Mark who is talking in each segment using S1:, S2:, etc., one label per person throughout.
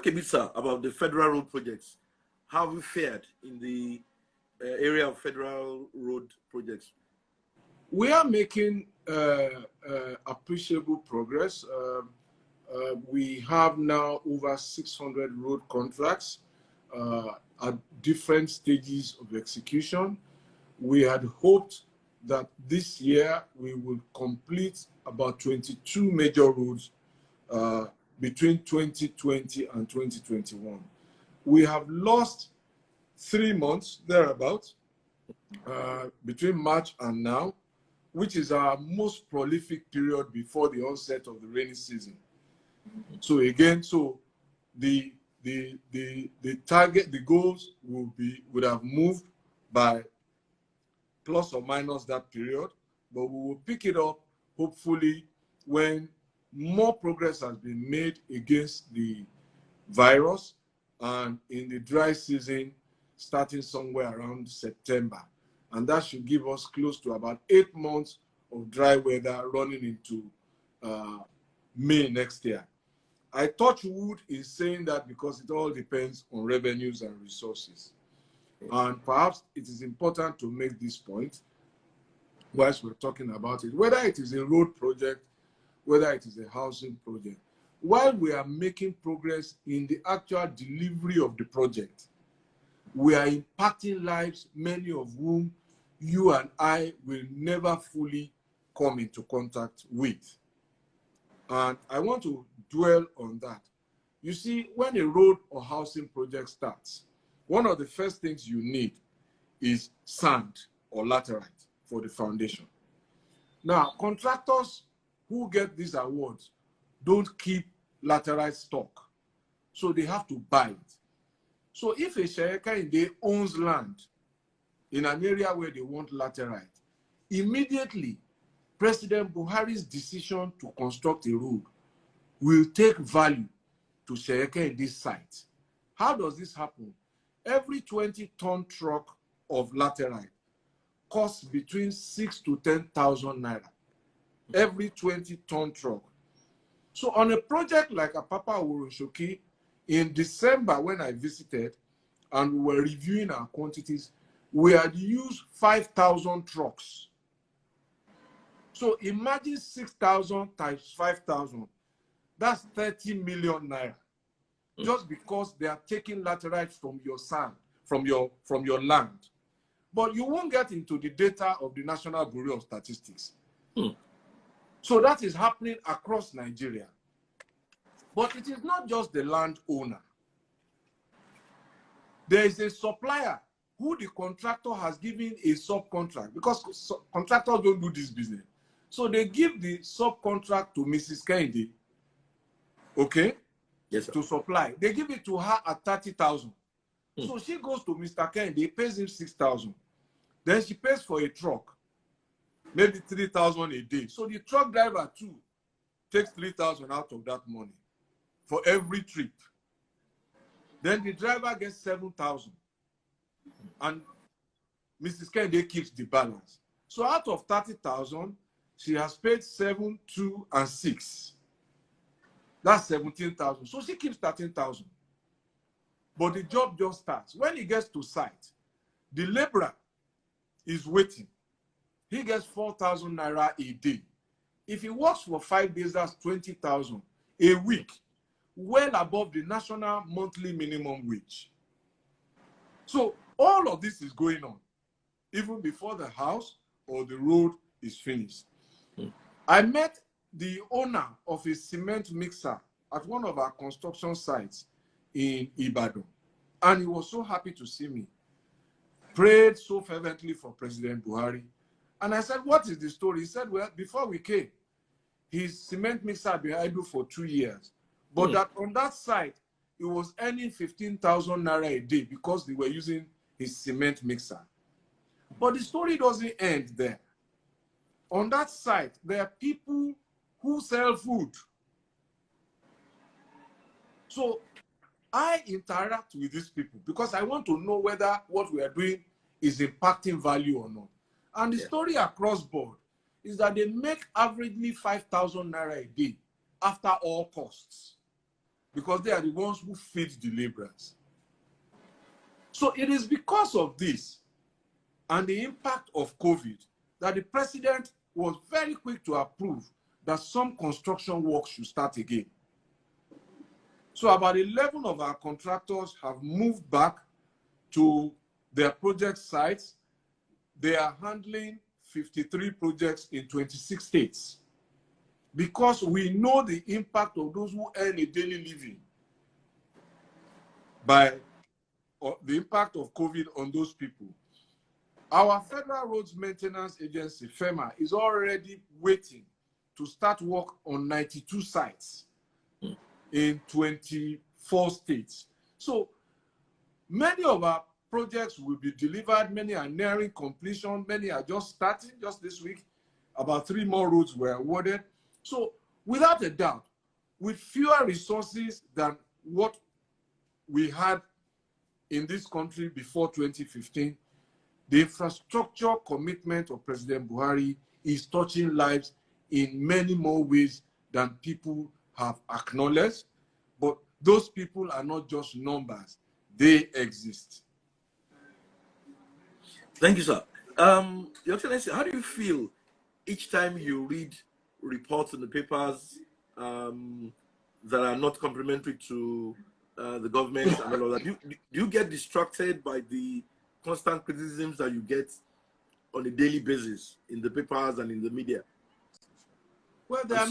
S1: talk a bit, sir, about the federal road projects. How have we fared in the area of federal road projects?
S2: We are making appreciable progress. We have now over 600 road contracts at different stages of execution. We had hoped that this year we will complete about 22 major roads between 2020 and 2021. We have lost 3 months thereabout between March and now, which is our most prolific period before the onset of the rainy season. So again, the target, the goals would have moved by plus or minus that period, but we will pick it up hopefully when more progress has been made against the virus and in the dry season starting somewhere around September. And that should give us close to about 8 months of dry weather running into May next year. I touch wood in saying that because it all depends on revenues and resources. And perhaps it is important to make this point whilst we're talking about it, whether it is a road project, whether it is a housing project. While we are making progress in the actual delivery of the project, we are impacting lives, many of whom you and I will never fully come into contact with. And I want to dwell on that. You see, when a road or housing project starts, one of the first things you need is sand or laterite for the foundation. Now, contractors who get these awards don't keep laterite stock, so they have to buy it. So if a Sheyekinde owns land in an area where they want laterite, immediately President Buhari's decision to construct a road will take value to Sheyekinde's site. How does this happen? Every 20-ton truck of laterite costs between 6,000 to 10,000 naira. Every 20-ton truck. So on a project like Apapa Oroshoki, in December when I visited and we were reviewing our quantities, we had used 5,000 trucks. So imagine 6,000 times 5,000. That's 30 million naira. Just because they are taking laterite from your sand, from your land. But you won't get into the data of the National Bureau of Statistics. So that is happening across Nigeria. But it is not just the landowner. There is a supplier who the contractor has given a subcontract, because contractors don't do this business. So they give the subcontract to Mrs. Kennedy, okay?
S1: Yes, sir.
S2: To supply. They give it to her at 30,000. So she goes to Mr. Kennedy, pays him 6,000. Then she pays for a truck, maybe 3,000 a day. So the truck driver too takes 3,000 out of that money for every trip. Then the driver gets 7,000. And Mrs. Kennedy keeps the balance. So out of 30,000, she has paid 7, 2, and 6. That's 17,000. So she keeps 13,000. But the job just starts. When he gets to site, the laborer is waiting. He gets 4,000 naira a day. If he works for 5 days, that's 20,000 a week, well above the national monthly minimum wage. So all of this is going on, even before the house or the road is finished. I met the owner of a cement mixer at one of our construction sites in Ibadan, and he was so happy to see me. Prayed so fervently for President Buhari. And I said, what is the story? He said, well, before we came, his cement mixer had been idle for 2 years. But that on that site, he was earning 15,000 naira a day because they were using his cement mixer. But the story doesn't end there. On that site, there are people who sell food. So I interact with these people because I want to know whether what we are doing is impacting value or not. And the story across board is that they make averagely 5,000 naira a day after all costs. because they are the ones who feed the laborers. So it is because of this and the impact of COVID that the president was very quick to approve that some construction work should start again. So about 11 of our contractors have moved back to their project sites. They are handling 53 projects in 26 states because we know the impact of those who earn a daily living by the impact of COVID on those people. Our Federal Roads Maintenance Agency, FEMA, is already waiting to start work on 92 sites in 24 states. So many of our projects will be delivered, many are nearing completion, many are just starting. Just this week, about 3 more roads were awarded. So without a doubt, with fewer resources than what we had in this country before 2015, the infrastructure commitment of President Buhari is touching lives in many more ways than people have acknowledged. But those people are not just numbers, they exist.
S1: Thank you, sir. Your Excellency, how do you feel each time you read reports in the papers that are not complimentary to the government and all of that? Do you get distracted by the constant criticisms that you get on a daily basis in the papers and in the media?
S2: Well, there are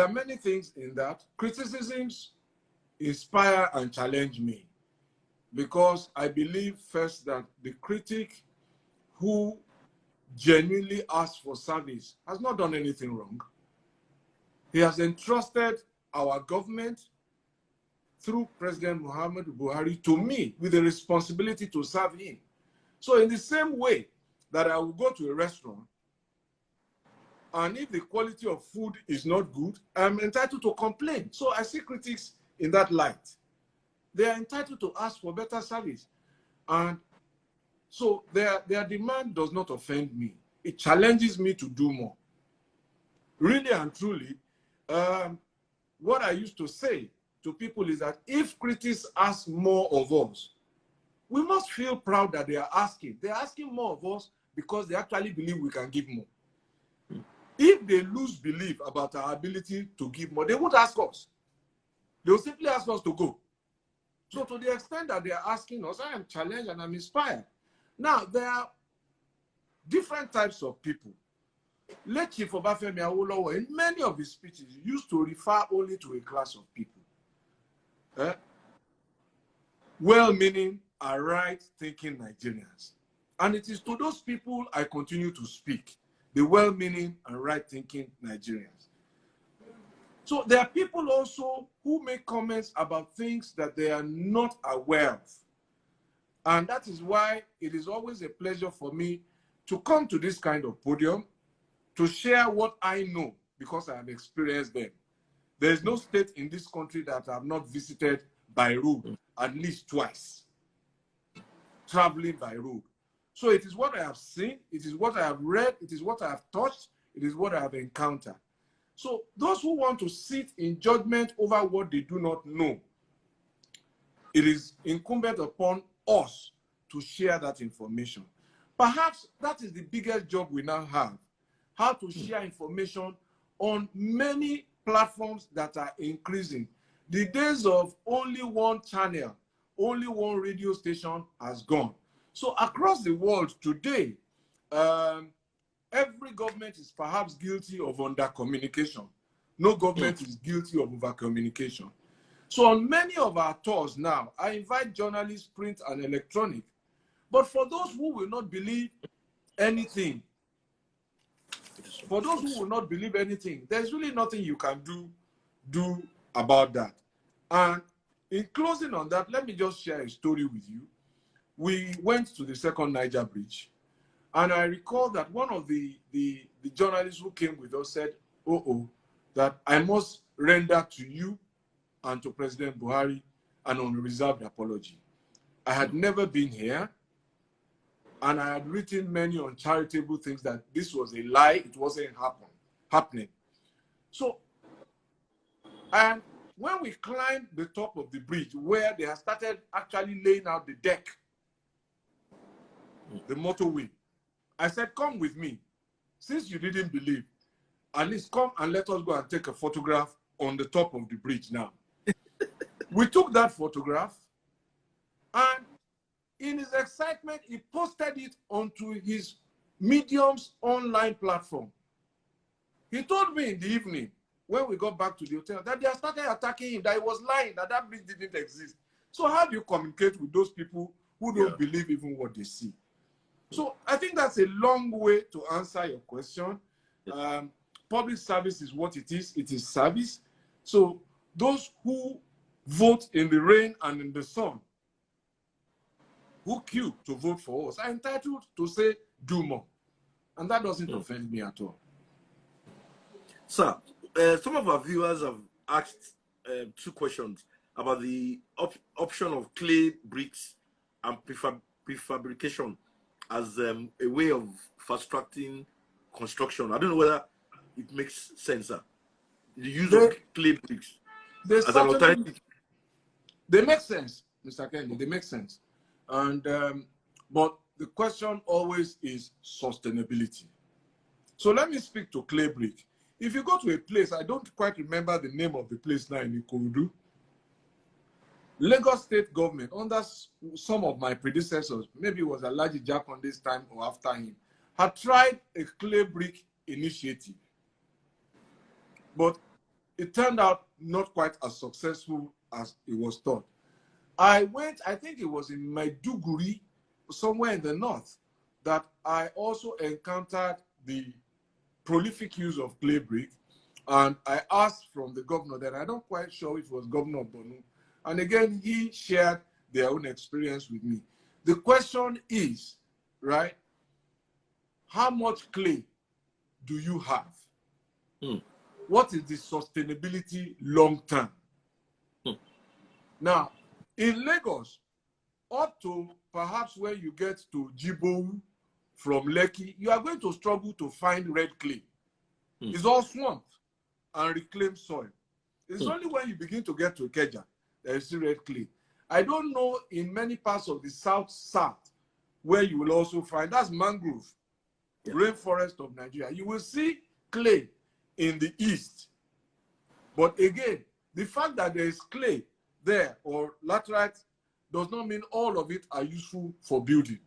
S2: many things in that. Criticisms inspire and challenge me because I believe first that the critic who genuinely asks for service has not done anything wrong. He has entrusted our government through President Muhammad Buhari to me with the responsibility to serve him. So in the same way that I will go to a restaurant and if the quality of food is not good, I'm entitled to complain. So I see critics in that light. They are entitled to ask for better service. And so their demand does not offend me. It challenges me to do more. Really and truly, what I used to say to people is that if critics ask more of us, we must feel proud that they are asking. They are asking more of us because they actually believe we can give more. If they lose belief about our ability to give more, they won't ask us. They will simply ask us to go. So to the extent that they are asking us, I am challenged and I'm inspired. Now, there are different types of people. Late Chief Obafemi Awolowo, in many of his speeches, used to refer only to a class of people. Well-meaning and right-thinking Nigerians. And it is to those people I continue to speak, the well-meaning and right-thinking Nigerians. So there are people also who make comments about things that they are not aware of. And that is why it is always a pleasure for me to come to this kind of podium to share what I know because I have experienced them. There is no state in this country that I have not visited by road at least twice, traveling by road. So it is what I have seen, it is what I have read, it is what I have touched, it is what I have encountered. So those who want to sit in judgment over what they do not know, it is incumbent upon us to share that information. Perhaps that is the biggest job we now have, how to share information on many platforms that are increasing. The days of only one channel, only one radio station has gone. So across the world today, every government is perhaps guilty of under-communication. No government is guilty of over-communication. So on many of our tours now, I invite journalists, print and electronic. But for those who will not believe anything, there's really nothing you can do about that. And in closing on that, let me just share a story with you. We went to the second Niger Bridge, and I recall that one of the journalists who came with us said, that I must render to you and to President Buhari an unreserved apology. I had never been here, and I had written many uncharitable things that this was a lie, it wasn't happening. So, and when we climbed the top of the bridge, where they have started actually laying out the deck, the motorway, I said, come with me. Since you didn't believe, at least come and let us go and take a photograph on the top of the bridge now. We took that photograph, and in his excitement, he posted it onto his Medium's online platform. He told me in the evening, when we got back to the hotel, that they had started attacking him, that he was lying, that that bridge didn't exist. So how do you communicate with those people who don't believe even what they see? So I think that's a long way to answer your question. Public service is what it is service. So those who vote in the rain and in the sun, who queue to vote for us, are entitled to say, do more. And that doesn't offend me at all.
S1: Sir, some of our viewers have asked 2 questions about the option of clay bricks and prefabrication as a way of fast-tracking construction. I don't know whether it makes sense, sir. The use of clay bricks as an alternative.
S2: They make sense, Mr. Kennedy, they make sense. And but the question always is sustainability. So let me speak to clay brick. If you go to a place, I don't quite remember the name of the place now in Ikorodu, Lagos State government, under some of my predecessors, maybe it was Alhaji Jack on this time or after him, had tried a clay brick initiative. But it turned out not quite as successful as it was thought. I went, I think it was in Maiduguri, somewhere in the north, that I also encountered the prolific use of clay brick. And I asked from the governor that I'm not quite sure if it was Governor Bonu. And again, he shared their own experience with me. The question is, right, how much clay do you have? What is the sustainability long term? Now, in Lagos, up to perhaps when you get to Jibowu from Lekki, you are going to struggle to find red clay. It's all swamp and reclaimed soil. It's only when you begin to get to Ikeja that you see red clay. I don't know in many parts of the south where you will also find, that's mangrove, rainforest of Nigeria. You will see clay in the east. But again, the fact that there is clay there or laterite does not mean all of it are useful for building.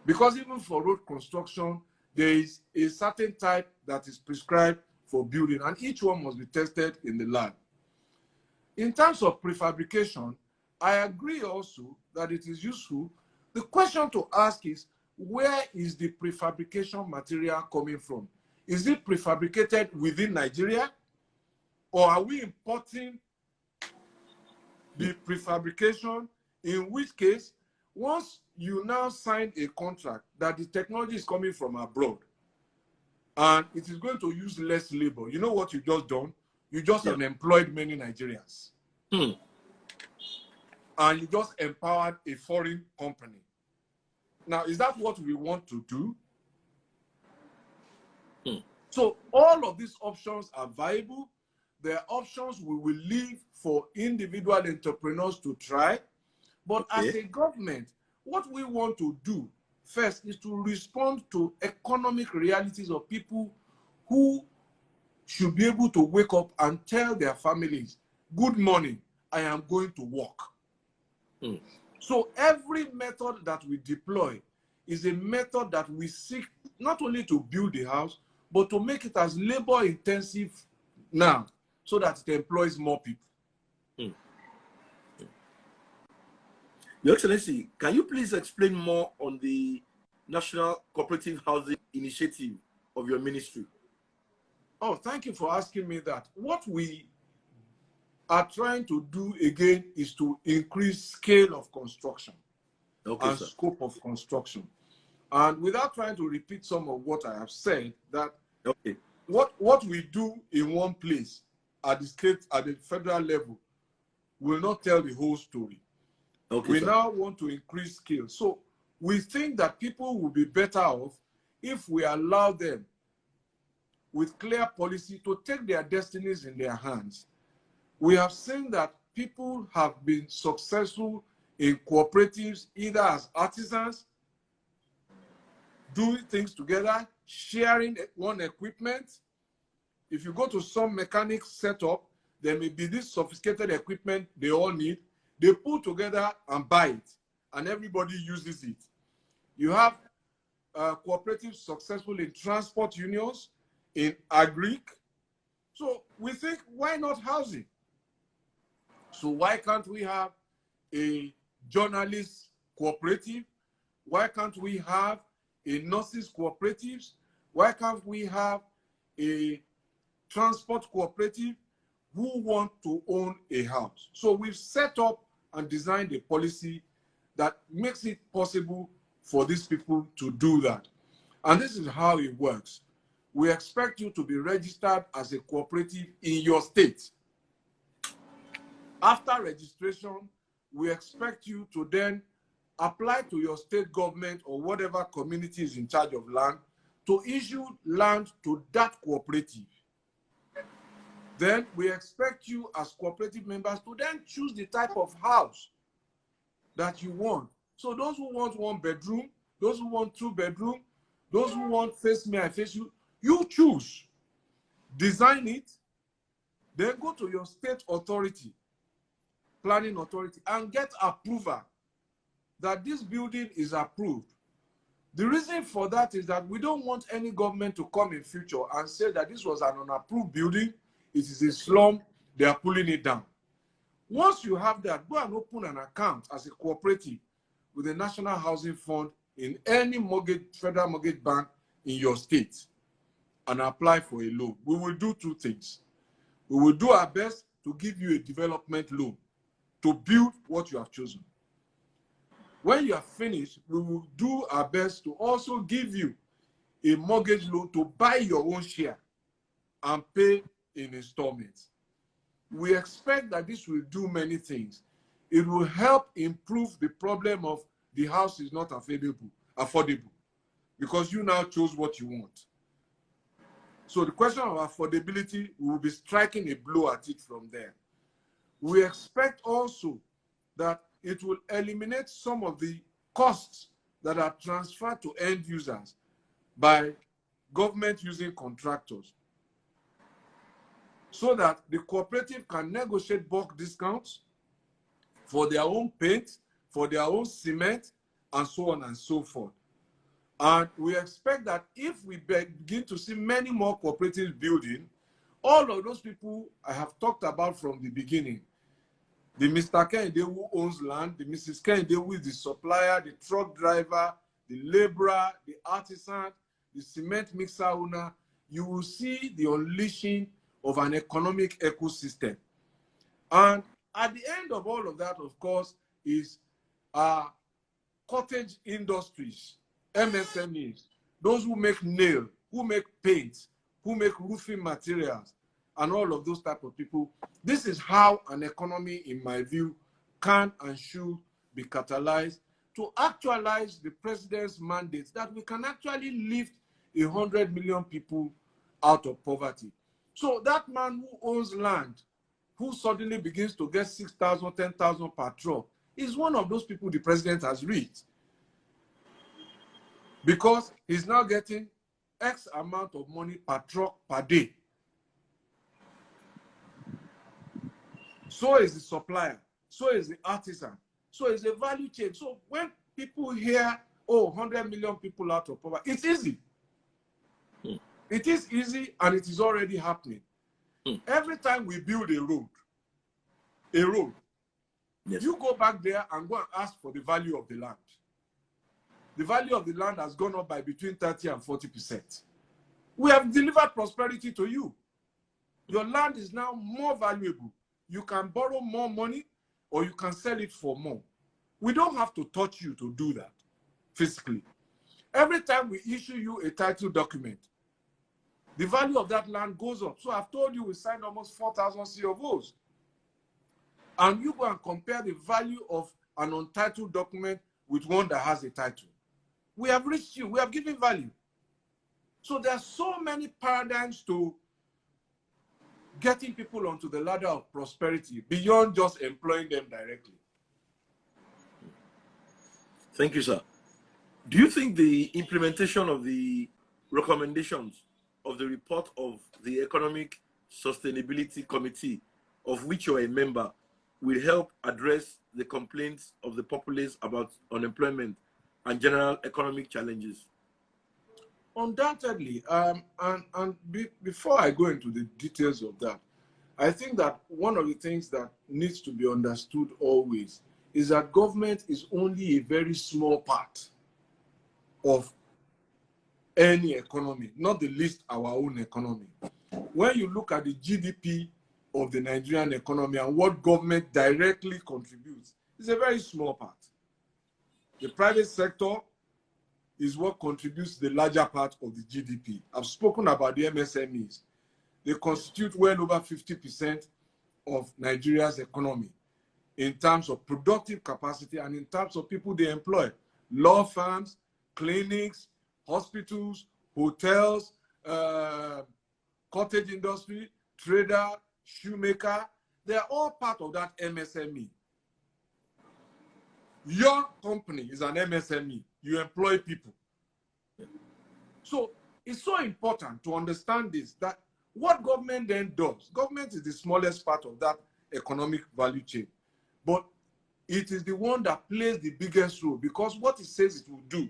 S2: Because even for road construction, there is a certain type that is prescribed for building, and each one must be tested in the lab. In terms of prefabrication, I agree also that it is useful. The question to ask is, where is the prefabrication material coming from? Is it prefabricated within Nigeria? Or are we importing the prefabrication, in which case, once you now sign a contract that the technology is coming from abroad and it is going to use less labor, you know what you just done? You just unemployed many Nigerians. And you just empowered a foreign company. Now, is that what we want to do? So all of these options are viable. There are options we will leave for individual entrepreneurs to try. But as a government, what we want to do first is to respond to economic realities of people who should be able to wake up and tell their families, good morning, I am going to work. So every method that we deploy is a method that we seek not only to build the house, but to make it as labor intensive now so that it employs more people.
S1: Your Excellency, can you please explain more on the National Cooperative Housing Initiative of your ministry?
S2: Oh, thank you for asking me that. What we are trying to do again is to increase scale of construction and scope of construction. And without trying to repeat some of what I have said, that what we do in one place at the state, at the federal level, will not tell the whole story. We now want to increase scale. So we think that people will be better off if we allow them with clear policy to take their destinies in their hands. We have seen that people have been successful in cooperatives, either as artisans, doing things together, sharing one equipment. If you go to some mechanic setup, there may be this sophisticated equipment they all need. They pull together and buy it, and everybody uses it. You have cooperatives successful in transport unions, in agric. So we think, why not housing? So why can't we have a journalist cooperative? Why can't we have a nurses cooperatives? Why can't we have a transport cooperative who want to own a house? So we've set up and designed a policy that makes it possible for these people to do that. And this is how it works. We expect you to be registered as a cooperative in your state. After registration, we expect you to then apply to your state government or whatever community is in charge of land to issue land to that cooperative. Then we expect you as cooperative members to then choose the type of house that you want. So those who want 1 bedroom, those who want 2 bedroom, those who want face me, I face you, you choose. Design it, then go to your state authority, planning authority, and get approval that this building is approved. The reason for that is that we don't want any government to come in future and say that this was an unapproved building, it is a slum, they are pulling it down. Once you have that, go and open an account as a cooperative with the National Housing Fund in any mortgage, federal mortgage bank in your state and apply for a loan. We will do 2 things. We will do our best to give you a development loan to build what you have chosen. When you are finished, we will do our best to also give you a mortgage loan to buy your own share and pay in installments. We expect that this will do many things. It will help improve the problem of the house is not affordable, because you now chose what you want. So the question of affordability, we will be striking a blow at it from there. We expect also that it will eliminate some of the costs that are transferred to end users by government using contractors, so that the cooperative can negotiate bulk discounts for their own paint, for their own cement, and so on and so forth. And we expect that if we begin to see many more cooperatives building, all of those people I have talked about from the beginning, the Mr. Kennedy who owns land, the Mrs. Kennedy who is the supplier, the truck driver, the laborer, the artisan, the cement mixer owner, you will see the unleashing of an economic ecosystem. And at the end of all of that, of course, is cottage industries, MSMEs, those who make nail, who make paint, who make roofing materials, and all of those type of people. This is how an economy, in my view, can and should be catalyzed to actualize the president's mandate that we can actually lift 100 million people out of poverty. So that man who owns land, who suddenly begins to get 6,000, 10,000 per truck, is one of those people the president has reached, because he's now getting X amount of money per truck per day. So is the supplier, so is the artisan, so is the value chain. So when people hear, oh, 100 million people out of poverty, it's easy. It is easy, and it is already happening. Every time we build a road, yes, you go back there and go and ask for the value of the land. The value of the land has gone up by between 30 and 40%. We have delivered prosperity to you. Your land is now more valuable. You can borrow more money, or you can sell it for more. We don't have to touch you to do that physically. Every time we issue you a title document, the value of that land goes up. So I've told you we signed almost 4,000 CFOs. And you go and compare the value of an untitled document with one that has a title. We have reached you. We have given value. So there are so many paradigms to getting people onto the ladder of prosperity beyond just employing them directly.
S1: Thank you, sir. Do you think the implementation of the recommendations of the report of the Economic Sustainability Committee, of which you're a member, will help address the complaints of the populace about unemployment and general economic challenges?
S2: Undoubtedly, before I go into the details of that, I think that one of the things that needs to be understood always is that government is only a very small part of any economy, not the least our own economy. When you look at the GDP of the Nigerian economy and what government directly contributes, it's a very small part. The private sector is what contributes the larger part of the GDP. I've spoken about the MSMEs. They constitute well over 50% of Nigeria's economy in terms of productive capacity and in terms of people they employ. Law firms, clinics, hospitals, hotels, cottage industry, trader, shoemaker, they're all part of that MSME. Your company is an MSME. You employ people. So it's so important to understand this, that what government then does, government is the smallest part of that economic value chain, but it is the one that plays the biggest role because what it says it will do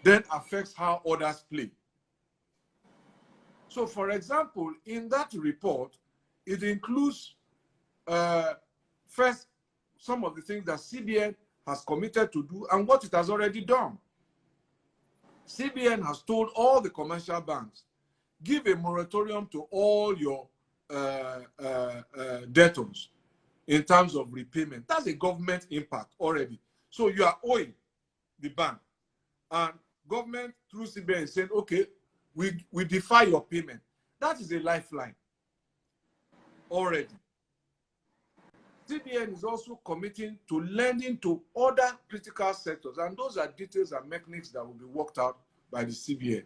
S2: then affects how others play. So for example, in that report, it includes first some of the things that CBN has committed to do and what it has already done. CBN has told all the commercial banks, give a moratorium to all your debtors in terms of repayment. That's a government impact already. So you are owing the bank, and government through CBN saying, okay, we defer your payment. That is a lifeline already. CBN is also committing to lending to other critical sectors, and those are details and mechanics that will be worked out by the CBN.